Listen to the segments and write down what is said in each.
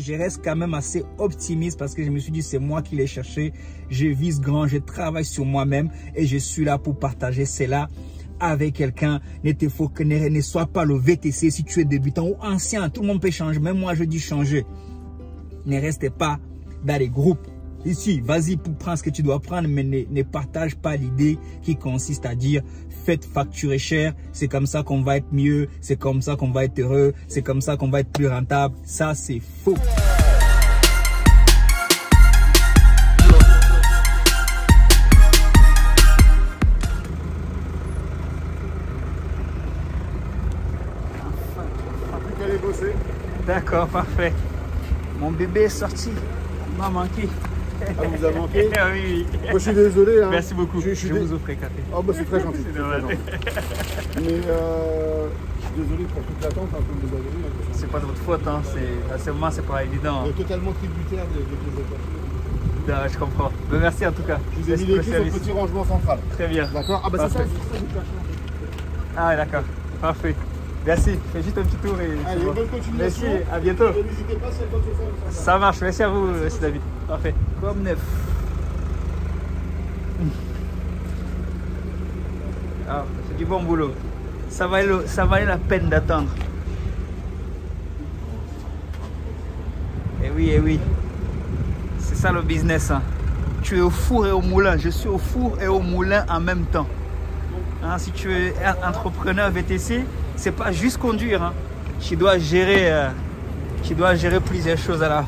je reste quand même assez optimiste parce que je me suis dit, c'est moi qui l'ai cherché. Je vise grand, je travaille sur moi-même et je suis là pour partager cela avec quelqu'un. Ne sois pas le VTC si tu es débutant ou ancien. Tout le monde peut changer. Même moi, je dis changer. Ne restez pas dans les groupes. Ici, vas-y pour prendre ce que tu dois prendre, mais ne partage pas l'idée qui consiste à dire faites facturer cher, c'est comme ça qu'on va être mieux, c'est comme ça qu'on va être heureux, c'est comme ça qu'on va être plus rentable. Ça, c'est faux. D'accord, parfait. Mon bébé est sorti. Il m'a manqué. Ah, vous a manqué? Ah oui, oui. Moi, je suis désolé. Hein. Merci beaucoup. Je vous offre un café. Oh, bah, c'est très gentil. C'est normal. Mais je suis désolé pour toute l'attente. Un peu désagréable. C'est pas de votre faute. Hein. À ce moment, c'est pas évident. Hein. Totalement tributaire de tes étapes. Je comprends. Mais merci en tout cas. Je vous ai mis les clés sur le petit rangement central. Très bien. D'accord. Ah, bah, c'est ça. Ah, d'accord. Parfait. Merci. Fais juste un petit tour et. Allez, bonne continuation. Merci. À bientôt. N'hésitez pas si elle doit se faire. Ça marche. Merci à vous, monsieur David. Parfait. Comme neuf. Ah, c'est du bon boulot. Ça valait la peine d'attendre. Eh oui. C'est ça le business. Hein. Tu es au four et au moulin. Je suis au four et au moulin en même temps. Hein, si tu es entrepreneur VTC, c'est pas juste conduire. Hein. Tu dois gérer plusieurs choses à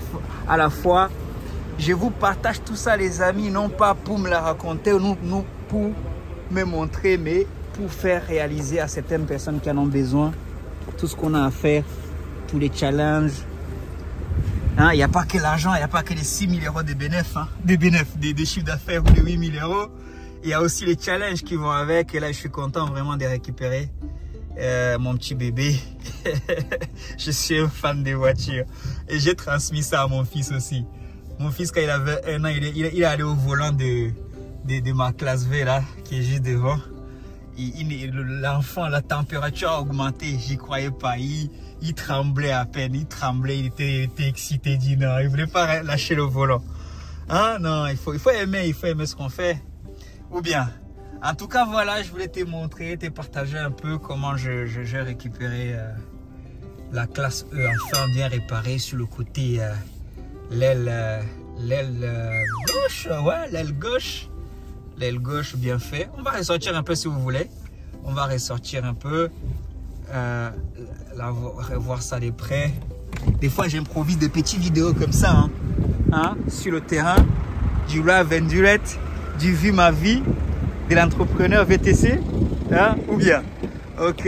la fois. Je vous partage tout ça, les amis, non pas pour me la raconter, non pour me montrer, mais pour faire réaliser à certaines personnes qui en ont besoin tout ce qu'on a à faire, tous les challenges. Il n'y a pas que l'argent, il n'y a pas que les 6 000 euros de bénéfices, hein, des chiffres d'affaires ou les 8 000 euros. Il y a aussi les challenges qui vont avec. Et là, je suis content vraiment de récupérer mon petit bébé. Je suis un fan des voitures. Et j'ai transmis ça à mon fils aussi. Mon fils, quand il avait 1 an, il est allé au volant de ma classe V, là, qui est juste devant. L'enfant, la température a augmenté. J'y croyais pas. Il tremblait à peine. Il tremblait. Il était excité. Il dit non, il voulait pas lâcher le volant. Hein? Non, il faut aimer ce qu'on fait. Ou bien, en tout cas, voilà, je voulais te montrer, te partager un peu comment j'ai récupéré la classe E enfin bien réparée sur le côté, l'aile gauche, ouais, l'aile gauche bien fait. On va ressortir un peu si vous voulez. On va ressortir un peu, revoir ça de près. Des fois, j'improvise des petites vidéos comme ça, hein, sur le terrain, du live and direct. Du vu ma vie de l'entrepreneur VTC, hein, ou bien, ok.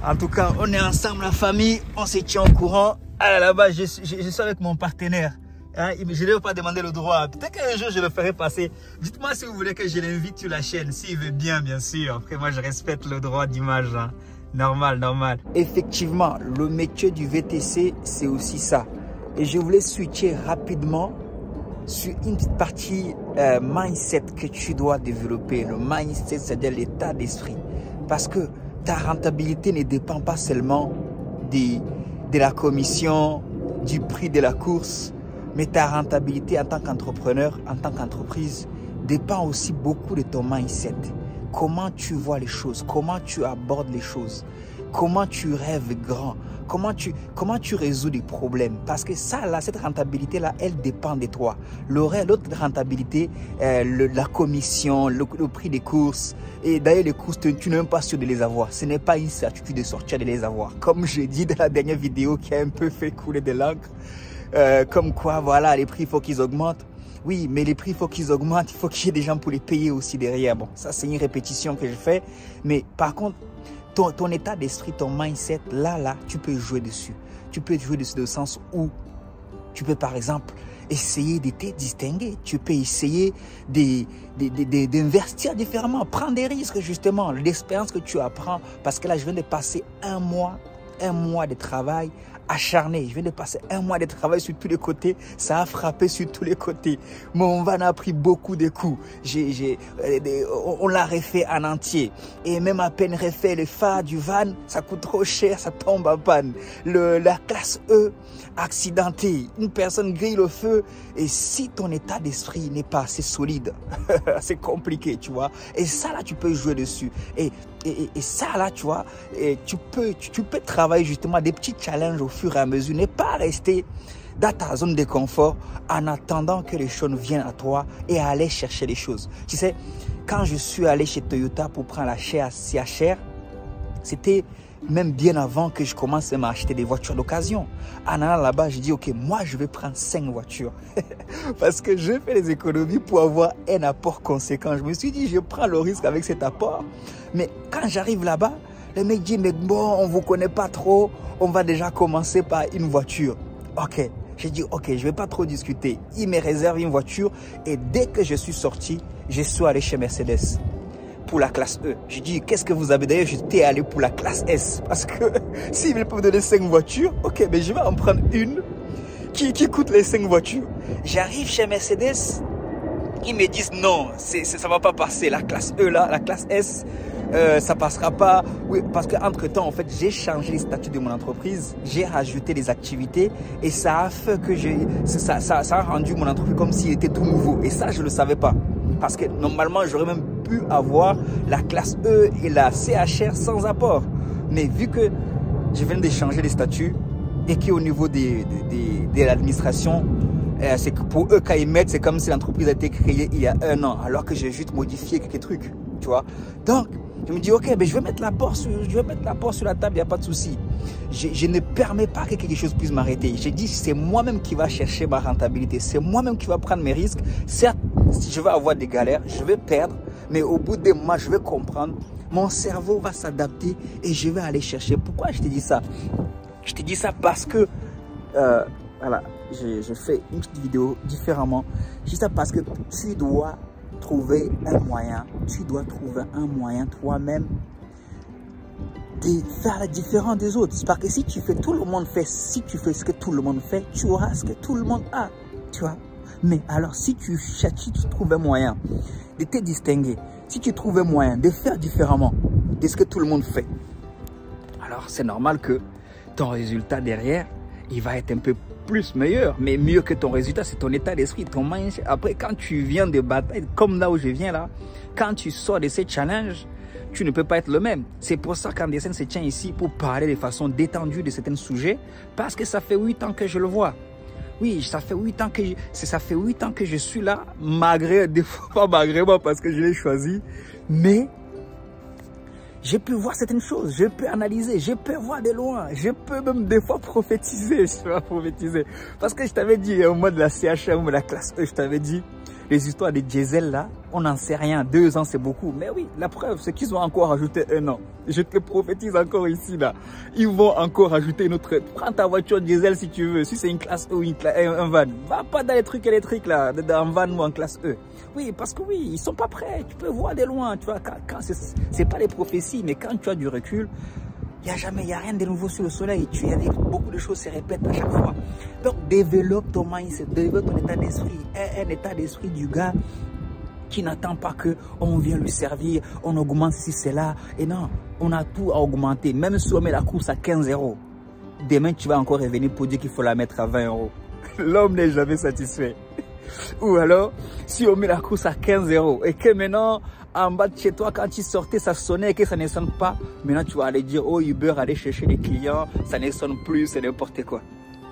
En tout cas, on est ensemble, la famille, on se tient au courant. Ah, là-bas, je suis avec mon partenaire. Hein, je ne vais pas demander le droit. Peut-être qu'un jour, je le ferai passer. Dites-moi si vous voulez que je l'invite sur la chaîne. S'il veut bien sûr. Après, moi, je respecte le droit d'image. Hein. Normal. Effectivement, le métier du VTC, c'est aussi ça. Et je voulais switcher rapidement sur une petite partie mindset que tu dois développer. Le mindset, c'est-à-dire l'état d'esprit. Parce que ta rentabilité ne dépend pas seulement de la commission, du prix de la course, mais ta rentabilité en tant qu'entrepreneur, en tant qu'entreprise, dépend aussi beaucoup de ton mindset. Comment tu vois les choses, comment tu abordes les choses, comment tu rêves grand, comment tu résous des problèmes. Parce que ça, là, cette rentabilité-là, elle dépend de toi. L'autre rentabilité, la commission, le prix des courses, et d'ailleurs les courses, tu n'es même pas sûr de les avoir. Ce n'est pas une certitude de sortir de les avoir. Comme j'ai dit dans la dernière vidéo qui a un peu fait couler de l'encre, comme quoi, voilà, les prix, il faut qu'ils augmentent. Oui, mais les prix, il faut qu'ils augmentent, il faut qu'il y ait des gens pour les payer aussi derrière. Bon, ça, c'est une répétition que je fais. Mais par contre, ton état d'esprit, ton mindset, là, tu peux jouer dessus. Tu peux jouer dessus dans le sens où tu peux, par exemple, essayer de te distinguer. Tu peux essayer d'investir différemment, prendre des risques, justement. L'expérience que tu apprends, parce que là, je viens de passer 1 mois un mois de travail acharné. Je viens de passer un mois de travail sur tous les côtés. Ça a frappé sur tous les côtés. Mon van a pris beaucoup de coups. On l'a refait en entier. Et même à peine refait, le phare du van, ça coûte trop cher, ça tombe en panne. La classe E, accidentée. Une personne grille le feu. Et si ton état d'esprit n'est pas assez solide, c'est compliqué, tu vois. Et ça, là, tu peux jouer dessus. Et ça, là, tu vois, tu peux travailler justement des petits challenges au fur et à mesure. Ne pas rester dans ta zone de confort en attendant que les choses viennent à toi et aller chercher les choses. Tu sais, quand je suis allé chez Toyota pour prendre la CHR, c'était même bien avant que je commence à m'acheter des voitures d'occasion. En allant là-bas, j'ai dit, ok, moi, je vais prendre 5 voitures. Parce que je fais des économies pour avoir un apport conséquent. Je me suis dit, je prends le risque avec cet apport. Mais quand j'arrive là-bas, le mec dit, mais bon, on ne vous connaît pas trop. On va déjà commencer par une voiture. Ok. J'ai dit, ok, je ne vais pas trop discuter. Il me réserve une voiture. Et dès que je suis sorti, je suis allé chez Mercedes pour la classe E. J'ai dit, qu'est-ce que vous avez? D'ailleurs, j'étais allé pour la classe S. Parce que s'ils veulent me donner 5 voitures, ok, mais je vais en prendre une qui coûte les 5 voitures. J'arrive chez Mercedes, ils me disent non, ça ne va pas passer. La classe E là, la classe S, ça ne passera pas. Oui, parce qu'entre-temps, en fait, j'ai changé les statuts de mon entreprise, j'ai rajouté des activités et ça a fait que ça a rendu mon entreprise comme s'il était tout nouveau. Et ça, je ne le savais pas. Parce que normalement, j'aurais même pu avoir la classe E et la CHR sans apport. Mais vu que je viens de changer les statuts et qu'au niveau de l'administration, c'est que pour eux, quand ils mettent, c'est comme si l'entreprise a été créée il y a 1 an, alors que j'ai juste modifié quelques trucs, tu vois. Donc, je me dis, ok, ben, je vais mettre l'apport sur la table, il n'y a pas de souci. Je ne permets pas que quelque chose puisse m'arrêter. J'ai dit, c'est moi-même qui va chercher ma rentabilité. C'est moi-même qui va prendre mes risques. Certes, si je vais avoir des galères, je vais perdre, mais au bout des mois, je vais comprendre. Mon cerveau va s'adapter et je vais aller chercher. Pourquoi je te dis ça? Je te dis ça parce que, voilà, je fais une petite vidéo différemment. Je dis ça parce que tu dois trouver un moyen. Tu dois trouver un moyen toi-même de faire la différence des autres. Parce que si tu fais, tout le monde fait. Si tu fais ce que tout le monde fait, tu auras ce que tout le monde a. Tu vois? Mais alors, si tu trouves un moyen de te distinguer, si tu trouves un moyen de faire différemment de ce que tout le monde fait, alors c'est normal que ton résultat derrière, il va être un peu plus meilleur. Mais mieux que ton résultat, c'est ton état d'esprit, ton mindset. Après, quand tu viens de batailles, comme là où je viens là, quand tu sors de ces challenges, tu ne peux pas être le même. C'est pour ça qu'Andersen se tient ici pour parler de façon détendue de certains sujets, parce que ça fait 8 ans que je le vois. Oui, ça fait 8 ans que je suis là, malgré, des fois pas malgré moi parce que je l'ai choisi, mais j'ai pu voir certaines choses, je peux analyser, je peux voir de loin, je peux même des fois prophétiser, Parce que je t'avais dit au moment de la CHM, de la classe E, je t'avais dit, les histoires des diesel là, on n'en sait rien, 2 ans c'est beaucoup. Mais oui, la preuve, c'est qu'ils ont encore ajouté 1 an. Je te prophétise encore ici là. Ils vont encore ajouter une autre. Prends ta voiture diesel si tu veux. Si c'est une classe E ou un van. Va pas dans les trucs électriques là, dans un van ou en classe E. Oui, parce que oui, ils sont pas prêts. Tu peux voir de loin, tu vois. Quand c'est pas des prophéties, mais quand tu as du recul, il n'y a rien de nouveau sur le soleil. Beaucoup de choses se répètent à chaque fois. Donc, développe ton mindset, développe ton état d'esprit. Un état d'esprit du gars qui n'attend pas qu'on vienne lui servir, on augmente si c'est là. Et non, on a tout à augmenter. Même si on met la course à 15 €, demain tu vas encore revenir pour dire qu'il faut la mettre à 20 €. L'homme n'est jamais satisfait. Ou alors, si on met la course à 15 € et que maintenant, en bas de chez toi, quand tu sortais, ça sonnait et que ça ne sonne pas, maintenant tu vas aller dire, oh Uber, aller chercher les clients, ça ne sonne plus, c'est n'importe quoi.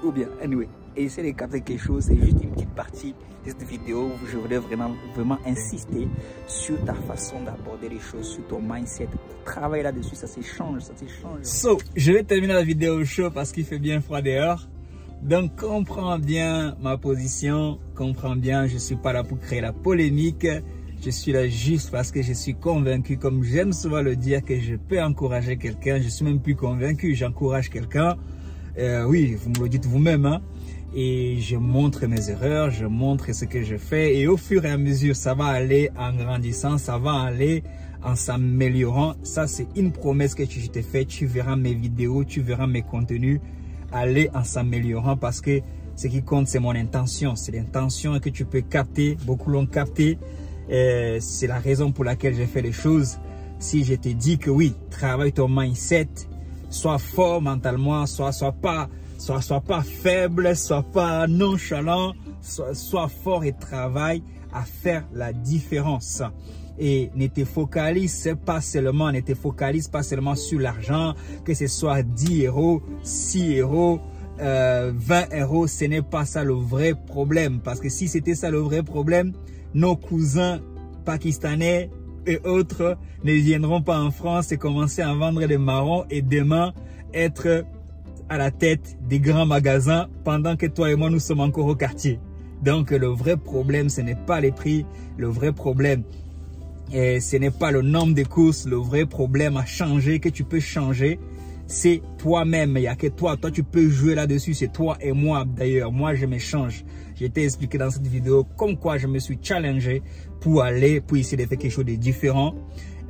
Ou bien, anyway, essayer de capter quelque chose, c'est juste une petite partie de cette vidéo où je voudrais vraiment insister sur ta façon d'aborder les choses, sur ton mindset. Travaille là-dessus, ça s'échange, So, je vais terminer la vidéo chaud parce qu'il fait bien froid dehors. Donc, comprends bien ma position, comprends bien, je ne suis pas là pour créer la polémique. Je suis là juste parce que je suis convaincu, comme j'aime souvent le dire, que je peux encourager quelqu'un. Je suis même plus convaincu, j'encourage quelqu'un. Oui, vous me le dites vous-même, hein. Et je montre mes erreurs, je montre ce que je fais. Et au fur et à mesure, ça va aller en grandissant, ça va aller en s'améliorant. Ça, c'est une promesse que je t'ai faite. Tu verras mes vidéos, tu verras mes contenus aller en s'améliorant parce que ce qui compte, c'est mon intention. C'est l'intention que tu peux capter. Beaucoup l'ont capté. C'est la raison pour laquelle j'ai fait les choses. Si je te dis que oui, travaille ton mindset, sois fort mentalement, sois pas faible, sois pas nonchalant, sois fort et travaille à faire la différence. Et ne te focalise pas seulement sur l'argent, que ce soit 10 euros, 6 euros, 20 euros, ce n'est pas ça le vrai problème. Parce que si c'était ça le vrai problème, nos cousins pakistanais et autres ne viendront pas en France et commencer à vendre des marrons et demain être à la tête des grands magasins pendant que toi et moi nous sommes encore au quartier. Donc le vrai problème, ce n'est pas les prix, le vrai problème, ce n'est pas le nombre de courses, le vrai problème à changer, que tu peux changer, c'est toi-même. Il n'y a que toi, tu peux jouer là-dessus, c'est toi et moi. D'ailleurs, moi je me change. J'ai été expliqué dans cette vidéo comme quoi je me suis challengé pour essayer de faire quelque chose de différent.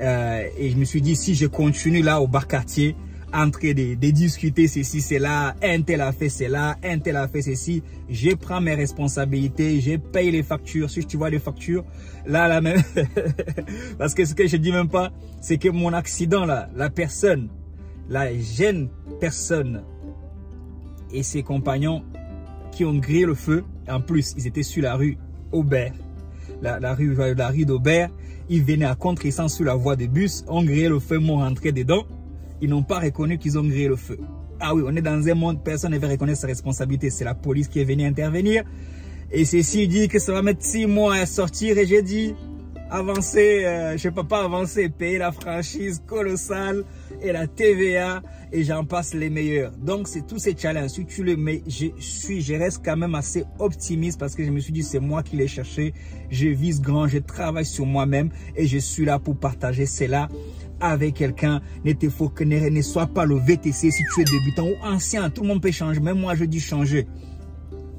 Et je me suis dit, si je continue là au bar quartier, en train de discuter ceci, c'est là, un tel a fait cela, un tel a fait ceci, je prends mes responsabilités, je paye les factures. Si tu vois les factures, là même, parce que ce que je dis même pas, c'est que mon accident là, la jeune personne et ses compagnons qui ont grillé le feu, en plus ils étaient sur la rue Aubert, la rue d'Aubert, ils venaient à contresens sur la voie de bus, ont grillé le feu, m'ont rentré dedans, ils n'ont pas reconnu qu'ils ont grillé le feu. Ah oui, on est dans un monde, personne ne veut reconnaître sa responsabilité, c'est la police qui est venue intervenir. Et ceci dit que ça va mettre 6 mois à sortir et j'ai dit, avancer, je ne peux pas avancer, payer la franchise colossale et la TVA et j'en passe les meilleurs. Donc c'est tous ces challenges, si tu le mets, je reste quand même assez optimiste parce que je me suis dit c'est moi qui l'ai cherché, je vise grand, je travaille sur moi-même et je suis là pour partager cela avec quelqu'un. Ne sois pas le VTC si tu es débutant ou ancien, tout le monde peut changer, même moi je dis changer.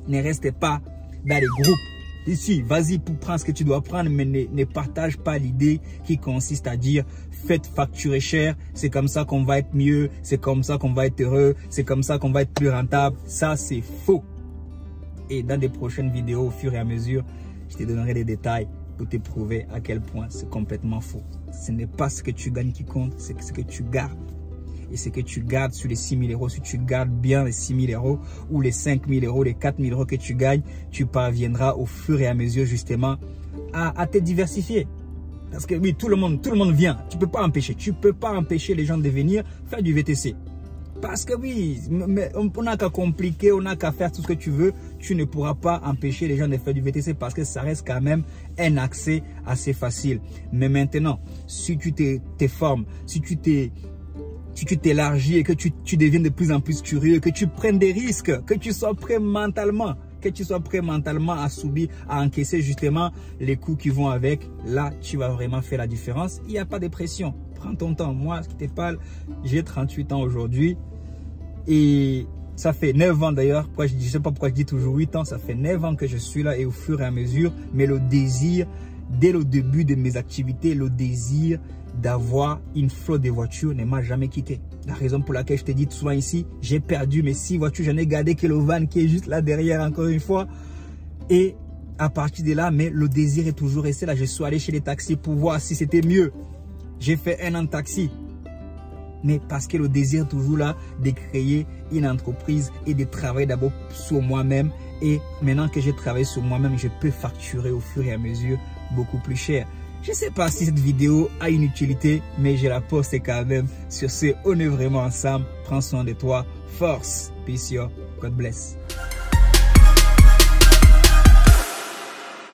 Ne restez pas dans les groupes. Ici, vas-y pour prendre ce que tu dois prendre, mais ne partage pas l'idée qui consiste à dire faites facturer cher, c'est comme ça qu'on va être mieux, c'est comme ça qu'on va être heureux, c'est comme ça qu'on va être plus rentable. Ça, c'est faux. Et dans des prochaines vidéos, au fur et à mesure, je te donnerai des détails pour te prouver à quel point c'est complètement faux. Ce n'est pas ce que tu gagnes qui compte, c'est ce que tu gardes. Et ce que tu gardes sur les 6 000 euros, si tu gardes bien les 6 000 euros ou les 5 000 euros, les 4 000 euros que tu gagnes, tu parviendras au fur et à mesure justement à te diversifier. Parce que oui, tout le monde vient. Tu peux pas empêcher les gens de venir faire du VTC. Parce que oui, on n'a qu'à compliquer, on n'a qu'à faire tout ce que tu veux. Tu ne pourras pas empêcher les gens de faire du VTC parce que ça reste quand même un accès assez facile. Mais maintenant, si tu te formes, si tu t'élargis et que tu deviens de plus en plus curieux, que tu prennes des risques, que tu sois prêt mentalement, à subir, à encaisser justement les coups qui vont avec, là, tu vas vraiment faire la différence. Il n'y a pas de pression. Prends ton temps. Moi, ce qui te parle, j'ai 38 ans aujourd'hui et ça fait 9 ans d'ailleurs. Je ne sais pas pourquoi je dis toujours 8 ans. Ça fait 9 ans que je suis là et au fur et à mesure, mais le désir, dès le début de mes activités, le désir d'avoir une flotte de voitures ne m'a jamais quitté. La raison pour laquelle je te dis souvent ici, j'ai perdu mes 6 voitures, j'en ai gardé que le van qui est juste là derrière encore une fois. Et à partir de là, mais le désir est toujours resté là. Je suis allé chez les taxis pour voir si c'était mieux. J'ai fait 1 an de taxi. Mais parce que le désir est toujours là de créer une entreprise et de travailler d'abord sur moi-même. Et maintenant que j'ai travaillé sur moi-même, je peux facturer au fur et à mesure beaucoup plus cher. Je ne sais pas si cette vidéo a une utilité, mais je la poste quand même. Sur ce, on est vraiment ensemble. Prends soin de toi. Force. Peace, yo. God bless.